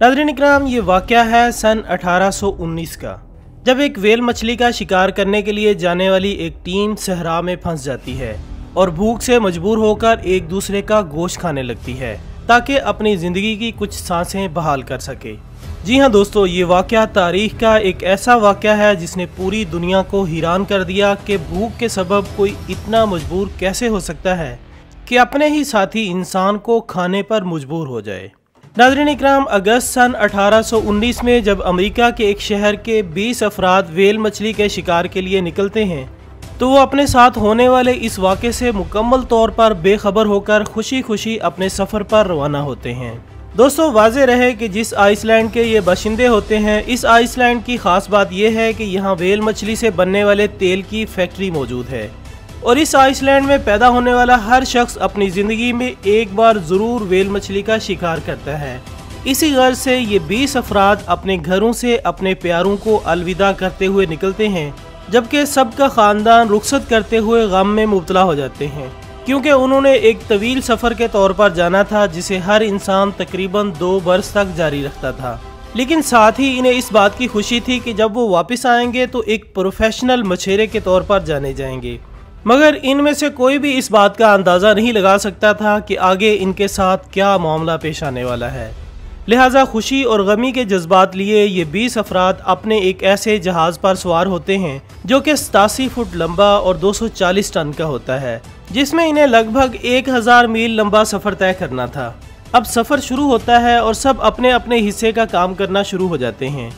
नाज़रीन इकराम, ये वाक़या है सन 1819 का, जब एक वेल मछली का शिकार करने के लिए जाने वाली एक टीम सहरा में फंस जाती है और भूख से मजबूर होकर एक दूसरे का गोश्त खाने लगती है ताकि अपनी ज़िंदगी की कुछ सांसें बहाल कर सके। जी हाँ दोस्तों, ये वाक़या तारीख़ का एक ऐसा वाक़या है जिसने पूरी दुनिया को हैरान कर दिया कि भूख के सबब कोई इतना मजबूर कैसे हो सकता है कि अपने ही साथी इंसान को खाने पर मजबूर हो जाए। नाज़रीन इकराम, अगस्त सन 1819 में जब अमेरिका के एक शहर के 20 अफराद वेल मछली के शिकार के लिए निकलते हैं तो वो अपने साथ होने वाले इस वाक़े से मुकम्मल तौर पर बेखबर होकर खुशी खुशी अपने सफ़र पर रवाना होते हैं। दोस्तों, वाज़ेह रहे कि जिस आइसलैंड के ये बाशिंदे होते हैं, इस आइसलैंड की ख़ास बात यह है कि यहाँ वेल मछली से बनने वाले तेल की फैक्ट्री मौजूद है और इस आइसलैंड में पैदा होने वाला हर शख्स अपनी ज़िंदगी में एक बार ज़रूर वेल मछली का शिकार करता है। इसी गर्ज से ये 20 अफराद अपने घरों से अपने प्यारों को अलविदा करते हुए निकलते हैं, जबकि सबका ख़ानदान रुखसत करते हुए गम में मुब्तला हो जाते हैं, क्योंकि उन्होंने एक तवील सफ़र के तौर पर जाना था जिसे हर इंसान तकरीबन 2 बरस तक जारी रखता था। लेकिन साथ ही इन्हें इस बात की खुशी थी कि जब वो वापस आएंगे तो एक प्रोफेशनल मछेरे के तौर पर जाने जाएंगे। मगर इनमें से कोई भी इस बात का अंदाज़ा नहीं लगा सकता था कि आगे इनके साथ क्या मामला पेश आने वाला है। लिहाजा खुशी और गमी के जज्बात लिए ये 20 अफराद अपने एक ऐसे जहाज़ पर सवार होते हैं जो कि 87 फुट लंबा और 240 टन का होता है, जिसमें इन्हें लगभग 1000 मील लंबा सफ़र तय करना था। अब सफ़र शुरू होता है और सब अपने अपने हिस्से का काम करना शुरू हो जाते हैं।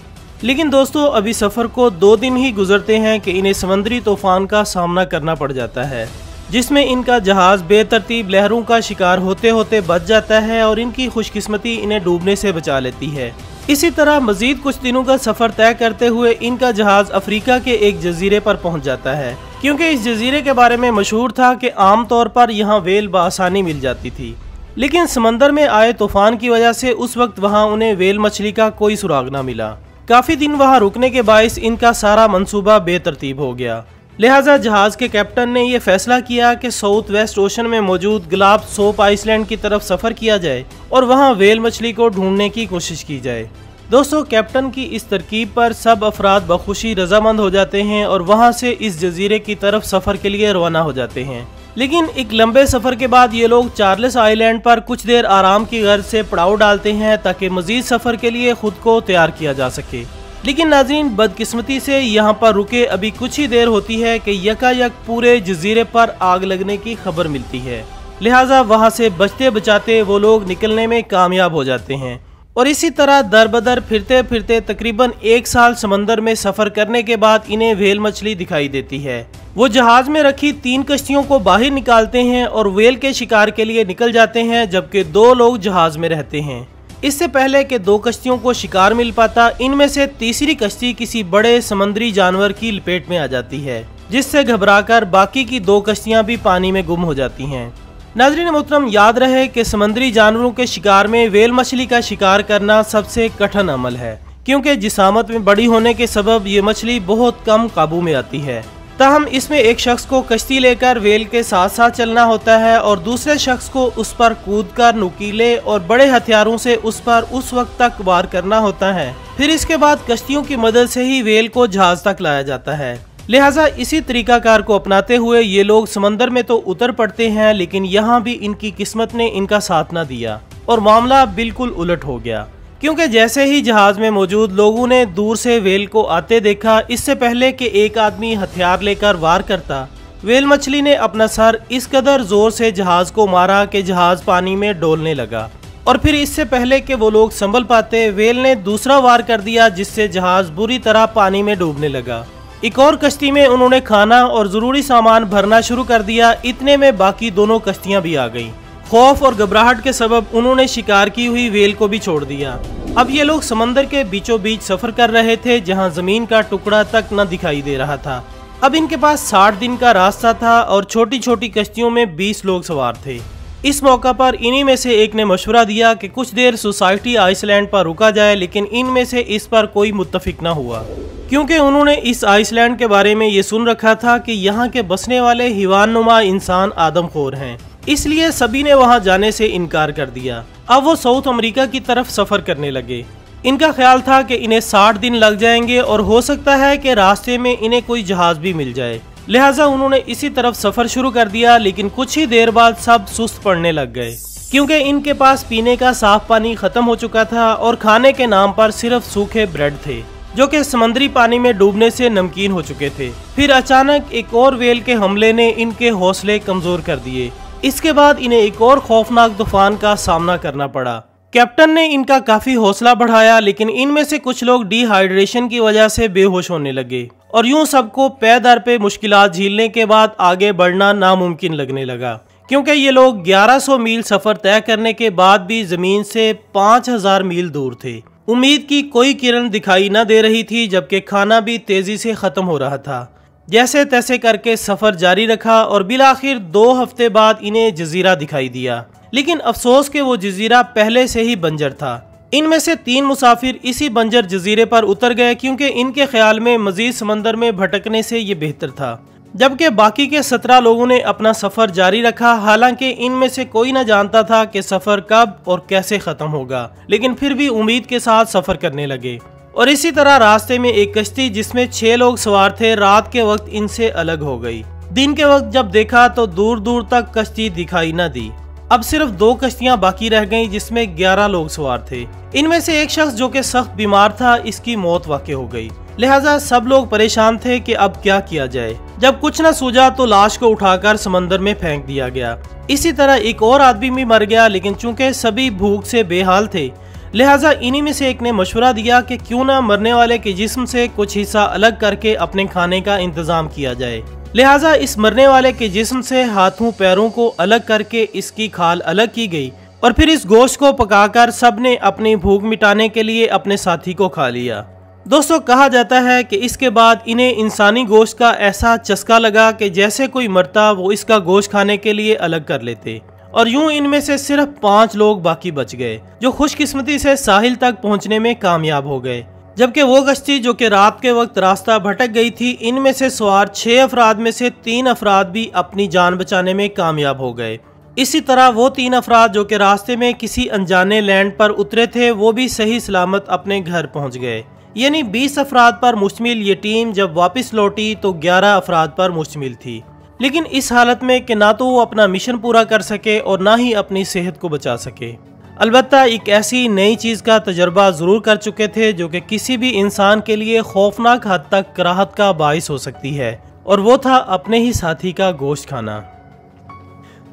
लेकिन दोस्तों, अभी सफ़र को 2 दिन ही गुजरते हैं कि इन्हें समंदरी तूफान का सामना करना पड़ जाता है, जिसमें इनका जहाज़ बेतरतीब लहरों का शिकार होते होते बच जाता है और इनकी खुशकिस्मती इन्हें डूबने से बचा लेती है। इसी तरह मज़ीद कुछ दिनों का सफ़र तय करते हुए इनका जहाज़ अफ्रीका के एक जजीरे पर पहुंच जाता है, क्योंकि इस जजीरे के बारे में मशहूर था कि आम तौर पर यहाँ वेल बआसानी मिल जाती थी। लेकिन समंदर में आए तूफान की वजह से उस वक्त वहाँ उन्हें वेल मछली का कोई सुराग न मिला। काफ़ी दिन वहाँ रुकने के बायस इनका सारा मंसूबा बेतरतीब हो गया। लिहाजा जहाज़ के कैप्टन ने यह फैसला किया कि साउथ वेस्ट ओशन में मौजूद ग्लाब सोप आइसलैंड की तरफ सफ़र किया जाए और वहाँ वेल मछली को ढूंढने की कोशिश की जाए। दोस्तों, कैप्टन की इस तरकीब पर सब अफराद बखुशी रजामंद हो जाते हैं और वहाँ से इस जजीरे की तरफ सफ़र के लिए रवाना हो जाते हैं। लेकिन एक लंबे सफ़र के बाद ये लोग चार्ल्स आइलैंड पर कुछ देर आराम की गर्ज से पड़ाव डालते हैं ताकि मज़ीद सफ़र के लिए खुद को तैयार किया जा सके। लेकिन नाज़रीन, बदकिस्मती से यहाँ पर रुके अभी कुछ ही देर होती है कि यकायक पूरे जजीरे पर आग लगने की खबर मिलती है। लिहाजा वहाँ से बचते बचाते वो लोग निकलने में कामयाब हो जाते हैं और इसी तरह दर बदर फिरते फिरते तकरीबन 1 साल समंदर में सफ़र करने के बाद इन्हें वेल मछली दिखाई देती है। वो जहाज़ में रखी 3 कश्तियों को बाहर निकालते हैं और वेल के शिकार के लिए निकल जाते हैं, जबकि 2 लोग जहाज़ में रहते हैं। इससे पहले कि 2 कश्तियों को शिकार मिल पाता, इनमें से तीसरी कश्ती किसी बड़े समुद्री जानवर की लपेट में आ जाती है, जिससे घबराकर बाकी की 2 कश्तियां भी पानी में गुम हो जाती हैं। नाज़रीन मोहतरम, याद रहे कि समुद्री जानवरों के शिकार में वेल मछली का शिकार करना सबसे कठिन अमल है, क्योंकि जिसामत में बड़ी होने के सबब ये मछली बहुत कम काबू में आती है। ताहम इसमें एक शख्स को कश्ती लेकर वेल के साथ साथ चलना होता है और दूसरे शख्स को उस पर कूदकर नुकीले और बड़े हथियारों से उस पर उस वक्त तक वार करना होता है। फिर इसके बाद कश्तियों की मदद से ही वेल को जहाज तक लाया जाता है। लिहाजा इसी तरीकाकार को अपनाते हुए ये लोग समंदर में तो उतर पड़ते हैं, लेकिन यहाँ भी इनकी किस्मत ने इनका साथ न दिया और मामला बिल्कुल उलट हो गया, क्योंकि जैसे ही जहाज में मौजूद लोगों ने दूर से वेल को आते देखा, इससे पहले कि एक आदमी हथियार लेकर वार करता, वेल मछली ने अपना सर इस कदर जोर से जहाज को मारा कि जहाज पानी में डोलने लगा और फिर इससे पहले कि वो लोग संभल पाते, वेल ने दूसरा वार कर दिया, जिससे जहाज बुरी तरह पानी में डूबने लगा। एक और कश्ती में उन्होंने खाना और जरूरी सामान भरना शुरू कर दिया। इतने में बाकी दोनों कश्तियां भी आ गईं। खौफ और घबराहट के सबब उन्होंने शिकार की हुई वेल को भी छोड़ दिया। अब ये लोग समंदर के बीचों बीच सफर कर रहे थे, जहां जमीन का टुकड़ा तक न दिखाई दे रहा था। अब इनके पास 60 दिन का रास्ता था और छोटी छोटी कश्तियों में 20 लोग सवार थे। इस मौका पर इन्हीं में से एक ने मशवरा दिया कि कुछ देर सोसाइटी आइसलैंड पर रुका जाए, लेकिन इनमें से इस पर कोई मुत्तफिक न हुआ, क्योंकि उन्होंने इस आइसलैंड के बारे में ये सुन रखा था कि यहाँ के बसने वाले हिवानुमा इंसान आदमखोर हैं। इसलिए सभी ने वहां जाने से इनकार कर दिया। अब वो साउथ अमेरिका की तरफ सफर करने लगे। इनका ख्याल था कि इन्हें 60 दिन लग जाएंगे और हो सकता है कि रास्ते में इन्हें कोई जहाज भी मिल जाए। लिहाजा उन्होंने इसी तरफ सफर शुरू कर दिया, लेकिन कुछ ही देर बाद सब सुस्त पड़ने लग गए क्योंकि इनके पास पीने का साफ पानी खत्म हो चुका था और खाने के नाम पर सिर्फ सूखे ब्रेड थे जो कि समुद्री पानी में डूबने से नमकीन हो चुके थे। फिर अचानक एक और वेल के हमले ने इनके हौसले कमजोर कर दिए। इसके बाद इन्हें एक और खौफनाक तूफान का सामना करना पड़ा। कैप्टन ने इनका काफी हौसला बढ़ाया, लेकिन इनमें से कुछ लोग डिहाइड्रेशन की वजह से बेहोश होने लगे और यूं सबको पैर दर पे मुश्किलात झेलने के बाद आगे बढ़ना नामुमकिन लगने लगा क्योंकि ये लोग 1100 मील सफर तय करने के बाद भी जमीन से 5000 मील दूर थे। उम्मीद की कोई किरण दिखाई न दे रही थी, जबकि खाना भी तेजी से खत्म हो रहा था। जैसे तैसे करके सफर जारी रखा और बिलाखिर 2 हफ्ते बाद इन्हें जजीरा दिखाई दिया, लेकिन अफसोस कि वो जजीरा पहले से ही बंजर था। इनमें से 3 मुसाफिर इसी बंजर जजीरे पर उतर गए क्योंकि इनके ख्याल में मजीद समंदर में भटकने से ये बेहतर था, जबकि बाकी के 17 लोगों ने अपना सफर जारी रखा। हालांकि इनमें से कोई न जानता था कि सफर कब और कैसे खत्म होगा, लेकिन फिर भी उम्मीद के साथ सफर करने लगे। और इसी तरह रास्ते में एक कश्ती जिसमें 6 लोग सवार थे रात के वक्त इनसे अलग हो गई। दिन के वक्त जब देखा तो दूर दूर तक कश्ती दिखाई न दी। अब सिर्फ 2 कश्तियां बाकी रह गईं जिसमें 11 लोग सवार थे। इनमें से एक शख्स जो कि सख्त बीमार था, इसकी मौत वाक़ई हो गई। लिहाजा सब लोग परेशान थे कि अब क्या किया जाए। जब कुछ न सूझा तो लाश को उठाकर समंदर में फेंक दिया गया। इसी तरह एक और आदमी भी मर गया, लेकिन चूंकि सभी भूख से बेहाल थे, लिहाजा इन्हीं में से एक ने मशवरा दिया कि क्यों ना मरने वाले के जिस्म से कुछ हिस्सा अलग करके अपने खाने का इंतजाम किया जाए। लिहाजा इस मरने वाले के जिस्म से हाथों पैरों को अलग करके इसकी खाल अलग की गई और फिर इस गोश्त को पकाकर सबने अपनी भूख मिटाने के लिए अपने साथी को खा लिया। दोस्तों, कहा जाता है कि इसके बाद इन्हें इंसानी गोश्त का ऐसा चस्का लगा कि जैसे कोई मरता वो इसका गोश्त खाने के लिए अलग कर लेते और यूं इनमें से सिर्फ 5 लोग बाकी बच गए जो खुशकिस्मती से साहिल तक पहुंचने में कामयाब हो गए। जबकि वो कश्ती जो कि रात के वक्त रास्ता भटक गई थी, इनमें से सवार 6 अफराद में से 3 अफराद भी अपनी जान बचाने में कामयाब हो गए। इसी तरह वो 3 अफराद जो कि रास्ते में किसी अनजाने लैंड पर उतरे थे, वो भी सही सलामत अपने घर पहुंच गए। यानी 20 अफराद पर मुश्तमिल ये टीम जब वापस लौटी तो 11 अफराद पर मुश्तमिल थी, लेकिन इस हालत में कि ना तो वो अपना मिशन पूरा कर सके और ना ही अपनी सेहत को बचा सके। अलबत्ता एक ऐसी नई चीज़ का तजर्बा ज़रूर कर चुके थे जो कि किसी भी इंसान के लिए खौफनाक हद तक कराहत का बाइस हो सकती है, और वो था अपने ही साथी का गोश्त खाना।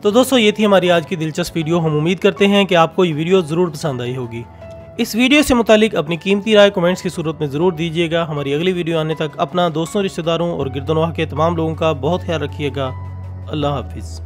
तो दोस्तों, ये थी हमारी आज की दिलचस्प वीडियो। हम उम्मीद करते हैं कि आपको ये वीडियो ज़रूर पसंद आई होगी। इस वीडियो से मुतालिक अपनी कीमती राय कमेंट्स की सूरत में ज़रूर दीजिएगा। हमारी अगली वीडियो आने तक अपना दोस्तों, रिश्तेदारों और गिरदोनवाह के तमाम लोगों का बहुत ख्याल रखिएगा। अल्लाह हाफिज़।